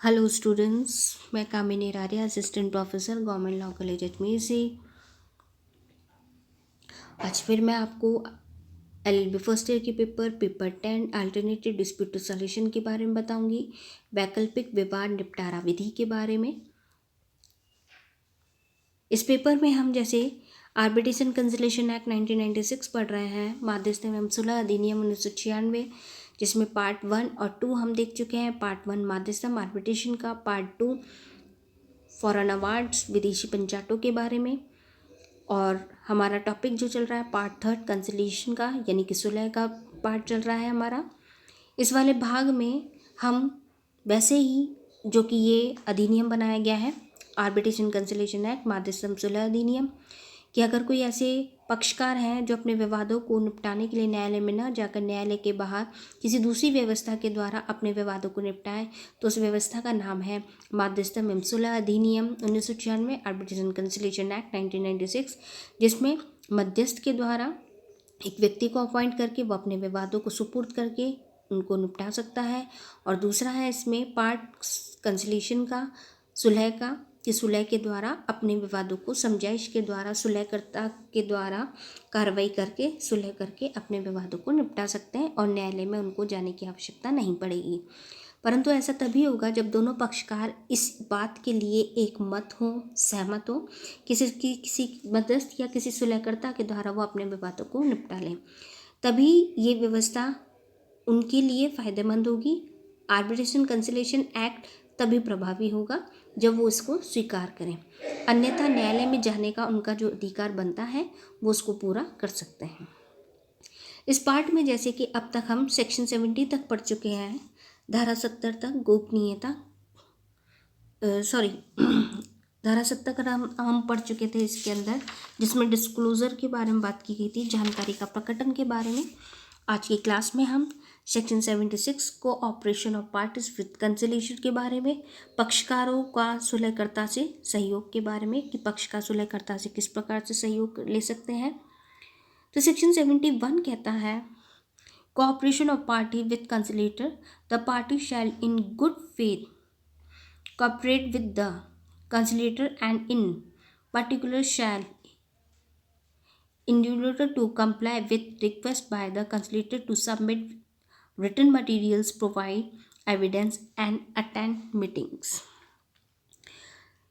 Hello students, मैं Kamini Raria, assistant professor government law college Ajmer से। आज फिर मैं आपको एलएलबी फर्स्ट ईयर के पेपर 10 अल्टरनेटिव डिस्प्यूट सॉल्यूशन के बारे में बताऊंगी, वैकल्पिक विवाद निपटारा विधि के बारे में। इस पेपर में हम जैसे आर्बिट्रेशन कंसिलेशन एक्ट 1996 पढ़ रहे हैं, मध्यस्थ एवं सुलह अधिनियम 1996, जिसमें पार्ट 1 और 2 हम देख चुके हैं। पार्ट 1 मध्यस्थम आर्बिट्रेशन का, पार्ट 2 फॉरेन अवार्ड्स विदेशी पंचायतों के बारे में। और हमारा टॉपिक जो चल रहा है पार्ट 3 कंसिलिएशन का, यानी कि सुलह का पार्ट चल रहा है हमारा। इस वाले भाग में हम वैसे ही जो कि ये अधिनियम बनाया गया है, आर्बिट्रेशन कंसिलिएशन एक्ट मध्यस्थम सुलह अधिनियम, कि अगर कोई ऐसे पक्षकार हैं जो अपने विवादों को निपटाने के लिए न्यायालय में न जाकर न्यायालय के बाहर किसी दूसरी व्यवस्था के द्वारा अपने विवादों को निपटाएं, तो उस व्यवस्था का नाम है मध्यस्थम एवं सुलह अधिनियम 1996, आर्बिट्रेशन कंसिलिएशन एक्ट 1996, जिसमें मध्यस्थ के द्वारा एक व्यक्ति को अपॉइंट करके वो अपने विवादों को सुपुर्द करके उनको निपटा सकता है। और दूसरा है इसमें पार्ट कंसिलिएशन का, सुलह का, कि सुलह के द्वारा अपने विवादों को समझाइश के द्वारा सुलहकर्ता के द्वारा कार्रवाई करके सुलह करके अपने विवादों को निपटा सकते हैं और न्यायालय में उनको जाने की आवश्यकता नहीं पड़ेगी। परंतु ऐसा तभी होगा जब दोनों पक्षकार इस बात के लिए एक मत हो, सहमत हो, किसी मध्यस्थ या किसी सुलहकर्ता के द्वारा वो अपने विवादों को निपटा लें, तभी ये व्यवस्था उनके लिए फ़ायदेमंद होगी। आर्बिट्रेशन कंसिलिएशन एक्ट तभी प्रभावी होगा जब वो इसको स्वीकार करें, अन्यथा न्यायालय में जाने का उनका जो अधिकार बनता है वो उसको पूरा कर सकते हैं। इस पार्ट में जैसे कि अब तक हम सेक्शन 70 तक पढ़ चुके हैं, धारा 70 तक गोपनीयता, सॉरी धारा 70 का हम पढ़ चुके थे इसके अंदर, जिसमें डिस्क्लोजर के बारे में बात की गई थी, जानकारी का प्रकटन के बारे में। आज की क्लास में हम सेक्शन 76 को operation of parties with conciliation के बारे में, पक्षकारों का सुलहकर्ता से सहयोग के बारे में, कि पक्षकार सुलहकर्ता से किस प्रकार से सहयोग ले सकते हैं। तो सेक्शन 71 कहता है, cooperation of party with conciliator, the party shall in good faith cooperate with the conciliator and in particular shall endeavor to comply with request by the conciliator to submit written materials, provide evidence and attend meetings।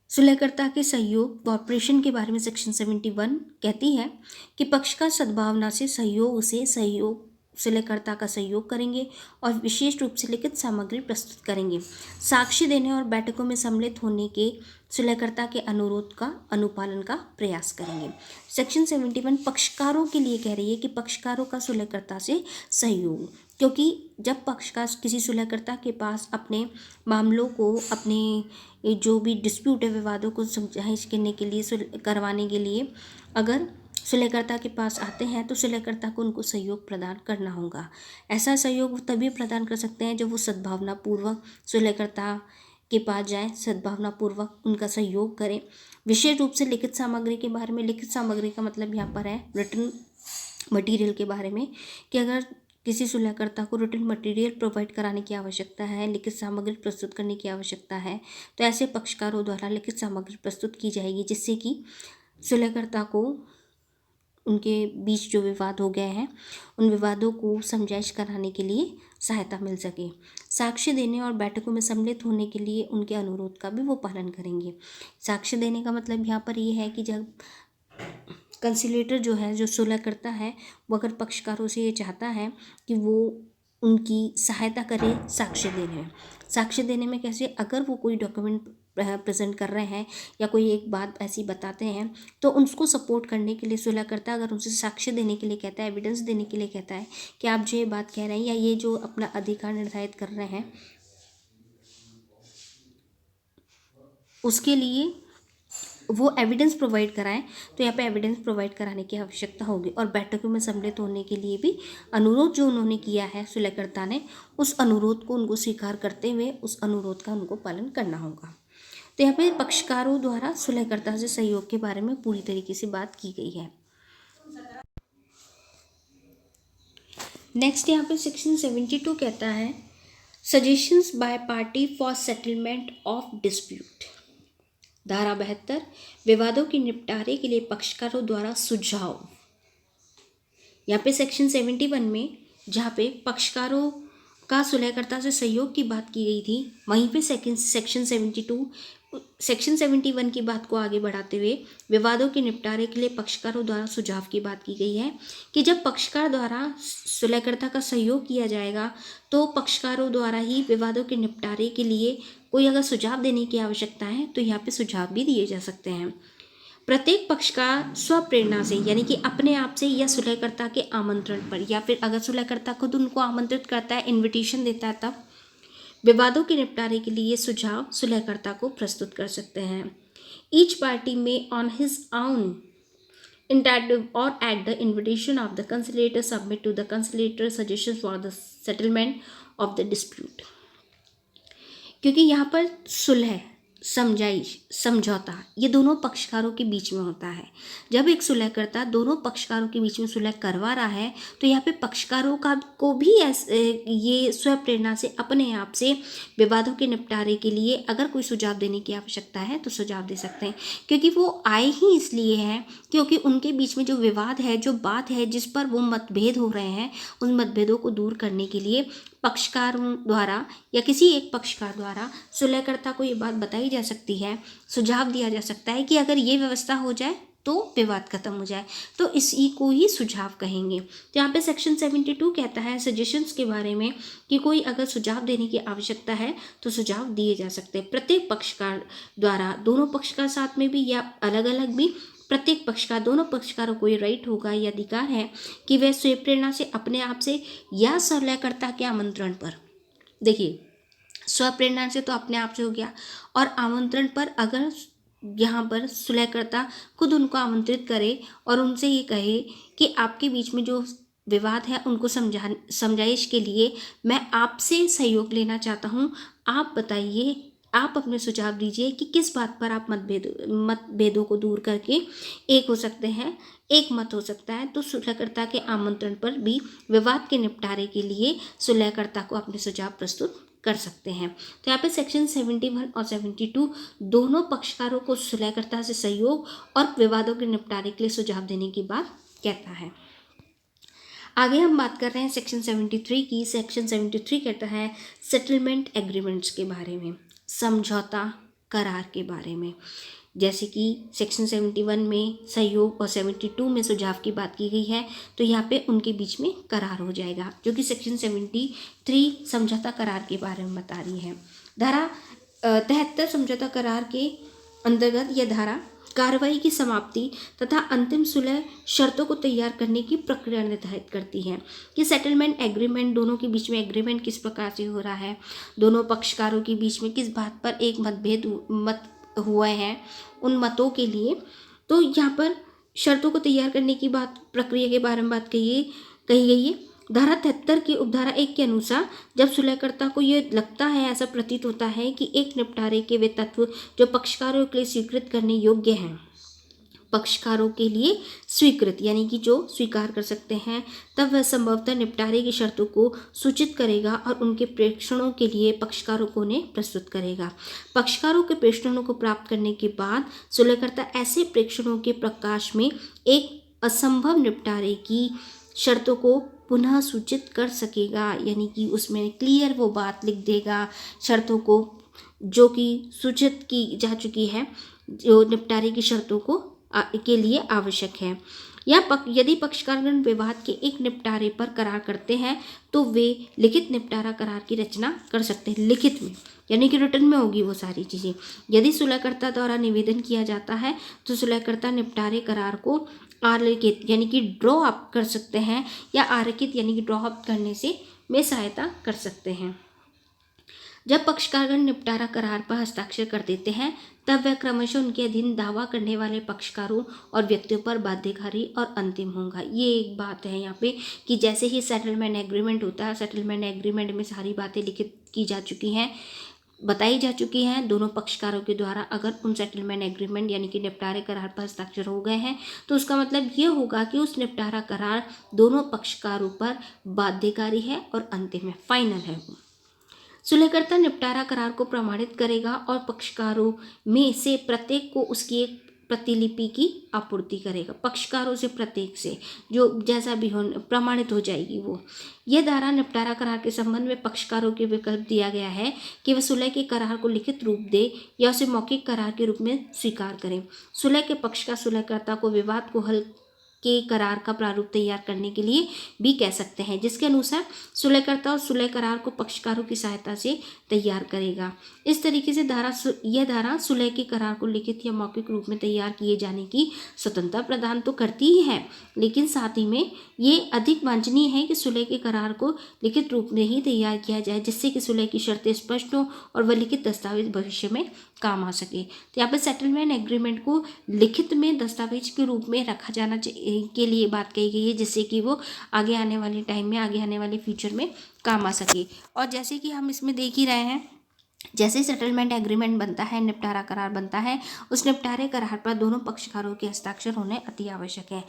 सुलहकर्ता के सहयोग corporation के बारे में section 71 कहती है कि पक्षकार सद्भावना से सहयोग सुलहकर्ता का सहयोग करेंगे और विशेष रूप से लिखित सामग्री प्रस्तुत करेंगे, साक्ष्य देने और बैठकों में सम्मिलित होने के सुलहकर्ता के अनुरोध का अनुपालन का प्रयास करेंगे। सेक्शन 71 पक्षकारों के लिए कह रही है कि पक्षकारों का सुलहकर्ता से सहयोग, क्योंकि जब पक्षकार किसी सुलहकर्ता के पास अपने मामलों को, अपने जो भी डिस्प्यूट है, विवादों को समझाइश करने के लिए, करवाने के लिए अगर सुलहकर्ता के पास आते हैं तो सुलहकर्ता को उनको सहयोग प्रदान करना होगा। ऐसा सहयोग वो तभी प्रदान कर सकते हैं जब वो सद्भावनापूर्वक सुलहकर्ता के पास जाएं, सद्भावनापूर्वक उनका सहयोग करें। विशेष रूप से लिखित सामग्री के बारे में, लिखित सामग्री का मतलब यहाँ पर है रिटन मटीरियल के बारे में, कि अगर किसी सुलहकर्ता को रिटन मटेरियल प्रोवाइड कराने की आवश्यकता है, लिखित सामग्री प्रस्तुत करने की आवश्यकता है, तो ऐसे पक्षकारों द्वारा लिखित सामग्री प्रस्तुत की जाएगी, जिससे कि सुलहकर्ता को उनके बीच जो विवाद हो गए हैं उन विवादों को समझाइश कराने के लिए सहायता मिल सके। साक्ष्य देने और बैठकों में सम्मिलित होने के लिए उनके अनुरोध का भी वो पालन करेंगे। साक्ष्य देने का मतलब यहाँ पर ये है कि जब कंसिलेटर जो है, जो सुलह करता है, वो अगर पक्षकारों से ये चाहता है कि वो उनकी सहायता करे साक्ष्य देने में कैसे, अगर वो कोई डॉक्यूमेंट प्रेजेंट कर रहे हैं या कोई एक बात ऐसी बताते हैं, तो उसको सपोर्ट करने के लिए सुलह करता है, अगर उनसे साक्ष्य देने के लिए कहता है, एविडेंस देने के लिए कहता है कि आप जो ये बात कह रहे हैं या ये जो अपना अधिकार निर्धारित कर रहे हैं, उसके लिए वो एविडेंस प्रोवाइड कराएं, तो यहाँ पे एविडेंस प्रोवाइड कराने की आवश्यकता होगी। और बैठकों में सम्मिलित होने के लिए भी अनुरोध जो उन्होंने किया है सुलहकर्ता ने, उस अनुरोध को उनको स्वीकार करते हुए उस अनुरोध का उनको पालन करना होगा। तो यहाँ पे पक्षकारों द्वारा सुलहकर्ता से सहयोग के बारे में पूरी तरीके से बात की गई है। नेक्स्ट यहाँ पे सेक्शन 72 कहता है, suggestions by party for settlement of dispute. धारा 72 विवादों के निपटारे के लिए पक्षकारों द्वारा सुझाव। यहाँ पे सेक्शन 71 में जहाँ पे पक्षकारों का सुलहकर्ता से सहयोग की बात की गई थी, वहीं पे सेक्शन 71 की बात को आगे बढ़ाते हुए विवादों के निपटारे के लिए पक्षकारों द्वारा सुझाव की बात की गई है कि जब पक्षकार द्वारा सुलहकर्ता का सहयोग किया जाएगा तो पक्षकारों द्वारा ही विवादों के निपटारे के लिए कोई अगर सुझाव देने की आवश्यकता है तो यहाँ पे सुझाव भी दिए जा सकते हैं। प्रत्येक पक्षकार स्वप्रेरणा से यानी कि अपने आप से या सुलहकर्ता के आमंत्रण पर, या फिर अगर सुलहकर्ता खुद उनको आमंत्रित करता है, इन्विटेशन देता है, तब विवादों के निपटारे के लिए सुझाव सुलहकर्ता को प्रस्तुत कर सकते हैं। Each party may on his own initiative और at the invitation of the conciliator submit to the conciliator suggestion for the settlement of the dispute. क्योंकि यहाँ पर सुलह, समझाइश, समझौता ये दोनों पक्षकारों के बीच में होता है। जब एक सुलहकर्ता दोनों पक्षकारों के बीच में सुलह करवा रहा है तो यहाँ पे पक्षकारों को भी ये स्वप्रेरणा से अपने आप से विवादों के निपटारे के लिए अगर कोई सुझाव देने की आवश्यकता है तो सुझाव दे सकते हैं, क्योंकि वो आए ही इसलिए हैं क्योंकि उनके बीच में जो विवाद है, जो बात है, जिस पर वो मतभेद हो रहे हैं, उन मतभेदों को दूर करने के लिए पक्षकारों द्वारा या किसी एक पक्षकार द्वारा सुलहकर्ता को ये बात बताई जा सकती है, सुझाव दिया जा सकता है कि अगर ये व्यवस्था हो जाए तो विवाद खत्म हो जाए, तो इसी को ही सुझाव कहेंगे। तो यहाँ पे सेक्शन 72 कहता है सजेशंस के बारे में कि कोई अगर सुझाव देने की आवश्यकता है तो सुझाव दिए जा सकते हैं। प्रत्येक पक्षकार द्वारा, दोनों पक्षकार साथ में भी या अलग अलग भी, प्रत्येक पक्षकार, दोनों पक्षकारों को ये राइट होगा, ये अधिकार है कि वह स्वप्रेरणा से अपने आप से या सुलहकर्ता के आमंत्रण पर, देखिए स्वप्रेरणा से तो अपने आप से हो गया, और आमंत्रण पर अगर यहाँ पर सुलहकर्ता खुद उनको आमंत्रित करे और उनसे ये कहे कि आपके बीच में जो विवाद है उनको समझाइश के लिए मैं आपसे सहयोग चाहता हूँ, आप बताइए, आप अपने सुझाव दीजिए कि किस बात पर आप मतभेदों को दूर करके एक हो सकते हैं, एक मत हो सकता है। तो सुलहकर्ता के आमंत्रण पर भी विवाद के निपटारे के लिए सुलहकर्ता को अपने सुझाव प्रस्तुत कर सकते हैं। तो यहाँ पे सेक्शन 71 और 72 दोनों पक्षकारों को सुलहकर्ता से सहयोग और विवादों के निपटारे के लिए सुझाव देने की बात कहता है। आगे हम बात कर रहे हैं सेक्शन 73 की। सेक्शन 73 कहता है सेटलमेंट एग्रीमेंट्स के बारे में, समझौता करार के बारे में। जैसे कि सेक्शन 71 में सहयोग और 72 में सुझाव की बात की गई है, तो यहाँ पे उनके बीच में करार हो जाएगा, जो कि सेक्शन 73 समझौता करार के बारे में बता रही है। धारा 73 समझौता करार के अंतर्गत यह धारा कार्रवाई की समाप्ति तथा अंतिम सुलह शर्तों को तैयार करने की प्रक्रिया निर्धारित करती है कि सेटलमेंट एग्रीमेंट, दोनों के बीच में एग्रीमेंट किस प्रकार से हो रहा है, दोनों पक्षकारों के बीच में किस बात पर एक मत हुए हैं, उन मतों के लिए। तो यहाँ पर शर्तों को तैयार करने की बात, प्रक्रिया के बारे में बात कही गई है। धारा 73 की उपधारा 1 के अनुसार जब सुलहकर्ता को ये लगता है, ऐसा प्रतीत होता है कि एक निपटारे के वे तत्व जो पक्षकारों के लिए स्वीकृत करने योग्य हैं, पक्षकारों के लिए स्वीकृत यानी कि जो स्वीकार कर सकते हैं, तब वह संभवतः निपटारे की शर्तों को सूचित करेगा और उनके प्रेक्षणों के लिए पक्षकारों को उन्हें प्रस्तुत करेगा। पक्षकारों के प्रेक्षणों को प्राप्त करने के बाद सुलहकर्ता ऐसे प्रेक्षणों के प्रकाश में एक असंभव निपटारे की शर्तों को पुनः सूचित कर सकेगा, यानी कि उसमें क्लियर वो बात लिख देगा शर्तों को जो कि सूचित की जा चुकी है, जो निपटारे की शर्तों को के लिए आवश्यक है। या यदि पक्षकारगण विवाद के एक निपटारे पर करार करते हैं तो वे लिखित निपटारा करार की रचना कर सकते हैं, लिखित में यानी कि रिटर्न में होगी वो सारी चीज़ें। यदि सुलहकर्ता द्वारा निवेदन किया जाता है तो सुलहकर्ता निपटारे करार को आरेखित यानी कि ड्रॉ अप कर सकते हैं, या आरेखित यानी कि ड्रॉ अप करने से में सहायता कर सकते हैं। जब पक्षकारगण निपटारा करार पर हस्ताक्षर कर देते हैं तब वह क्रमशः उनके अधीन दावा करने वाले पक्षकारों और व्यक्तियों पर बाध्यकारी और अंतिम होगा। ये एक बात है यहाँ पे कि जैसे ही सेटलमेंट एग्रीमेंट होता है, सेटलमेंट एग्रीमेंट में सारी बातें लिखित की जा चुकी हैं, बताई जा चुकी हैं दोनों पक्षकारों के द्वारा। अगर उन सेटलमेंट एग्रीमेंट यानी कि निपटारे करार पर हस्ताक्षर हो गए हैं तो उसका मतलब ये होगा कि उस निपटारा करार दोनों पक्षकारों पर बाध्यकारी है और अंतिम है, फाइनल है वो। सुलहकर्ता निपटारा करार को प्रमाणित करेगा और पक्षकारों में से प्रत्येक को उसकी एक प्रतिलिपि की आपूर्ति करेगा। पक्षकारों से प्रत्येक से जो जैसा भी हो प्रमाणित हो जाएगी वो। यह धारा निपटारा करार के संबंध में पक्षकारों के विकल्प दिया गया है कि वह सुलह के करार को लिखित रूप दे या उसे मौखिक करार के रूप में स्वीकार करें। सुलह के पक्ष का सुलहकर्ता को विवाद को हल के करार का प्रारूप तैयार करने के लिए भी कह सकते हैं, जिसके अनुसार सुलहकर्ता और सुलह करार को पक्षकारों की सहायता से तैयार करेगा। इस तरीके से यह धारा सुलह के करार को लिखित या मौखिक रूप में तैयार किए जाने की स्वतंत्रता प्रदान तो करती ही है, लेकिन साथ ही में ये अधिक वांछनीय है कि सुलह के करार को लिखित रूप में ही तैयार किया जाए, जिससे कि सुलह की शर्तें स्पष्ट हों और वह लिखित दस्तावेज भविष्य में काम आ सके। तो यहाँ पर सेटलमेंट एग्रीमेंट को लिखित में दस्तावेज के रूप में रखा जाना के लिए बात कही गई है, जिससे कि वो आगे आने वाले टाइम में, आगे आने वाले फ्यूचर में काम आ सके। और जैसे कि हम इसमें देख ही रहे हैं, जैसे सेटलमेंट एग्रीमेंट बनता है, निपटारा करार बनता है, उस निपटारे करार पर दोनों पक्षकारों के हस्ताक्षर होने अति आवश्यक है।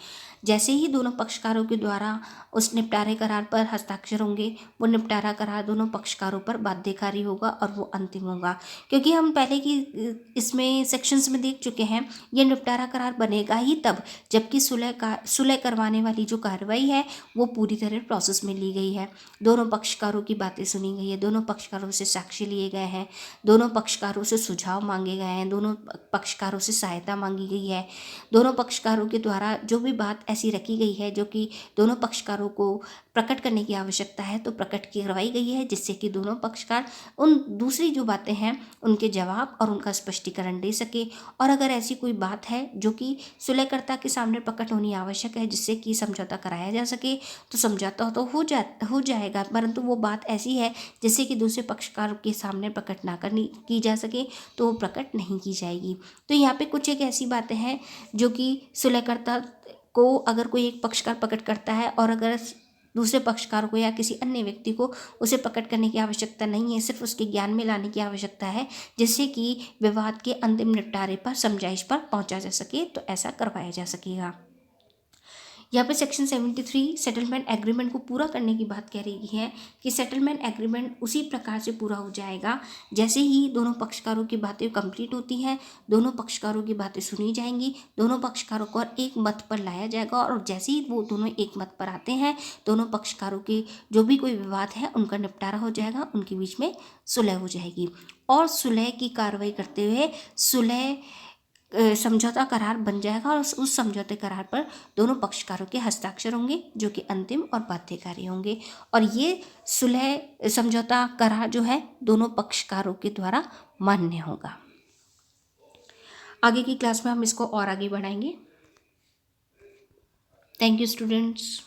जैसे ही दोनों पक्षकारों के द्वारा उस निपटारे करार पर हस्ताक्षर होंगे, वो निपटारा करार दोनों पक्षकारों पर बाध्यकारी होगा और वो अंतिम होगा। क्योंकि हम पहले की इसमें सेक्शंस में देख चुके हैं, ये निपटारा करार बनेगा ही तब जबकि सुलह करवाने वाली जो कार्रवाई है वो पूरी तरह प्रोसेस में ली गई है, दोनों पक्षकारों की बातें सुनी गई है, दोनों पक्षकारों से साक्ष्य लिए गए हैं, दोनों पक्षकारों से सुझाव मांगे गए हैं, दोनों पक्षकारों से सहायता मांगी गई है, दोनों पक्षकारों के द्वारा जो भी बात ऐसी रखी गई है जो कि दोनों पक्षकारों को प्रकट करने की आवश्यकता है तो प्रकट करवाई गई है, जिससे कि दोनों पक्षकार उन दूसरी जो बातें हैं उनके जवाब और उनका स्पष्टीकरण दे सके। और अगर ऐसी कोई बात है जो कि सुलहकर्ता के सामने प्रकट होनी आवश्यक है जिससे कि समझौता कराया जा सके, तो समझौता तो हो जाएगा, परंतु वो बात ऐसी है जिससे कि दूसरे पक्षकार के सामने प्रकट ना करनी की जा सके तो वो प्रकट नहीं की जाएगी। तो यहाँ पे कुछ एक ऐसी बातें हैं जो कि सुलहकर्ता को अगर कोई एक पक्षकार प्रकट करता है और अगर दूसरे पक्षकार को या किसी अन्य व्यक्ति को उसे प्रकट करने की आवश्यकता नहीं है, सिर्फ उसके ज्ञान में लाने की आवश्यकता है, जिससे कि विवाद के अंतिम निपटारे पर समझाइश पर पहुंचा जा सके, तो ऐसा करवाया जा सकेगा। यहाँ पे सेक्शन 73 सेटलमेंट एग्रीमेंट को पूरा करने की बात कह रही है कि सेटलमेंट एग्रीमेंट उसी प्रकार से पूरा हो जाएगा जैसे ही दोनों पक्षकारों की बातें कंप्लीट होती हैं, दोनों पक्षकारों की बातें सुनी जाएंगी, दोनों पक्षकारों को एक मत पर लाया जाएगा और जैसे ही वो दोनों एक मत पर आते हैं, दोनों पक्षकारों के जो भी कोई विवाद है उनका निपटारा हो जाएगा, उनके बीच में सुलह हो जाएगी और सुलह की कार्रवाई करते हुए सुलह समझौता करार बन जाएगा और उस समझौते करार पर दोनों पक्षकारों के हस्ताक्षर होंगे जो कि अंतिम और बाध्यकारी होंगे और ये सुलह समझौता करार जो है दोनों पक्षकारों के द्वारा मान्य होगा। आगे की क्लास में हम इसको और आगे बढ़ाएंगे। Thank you students.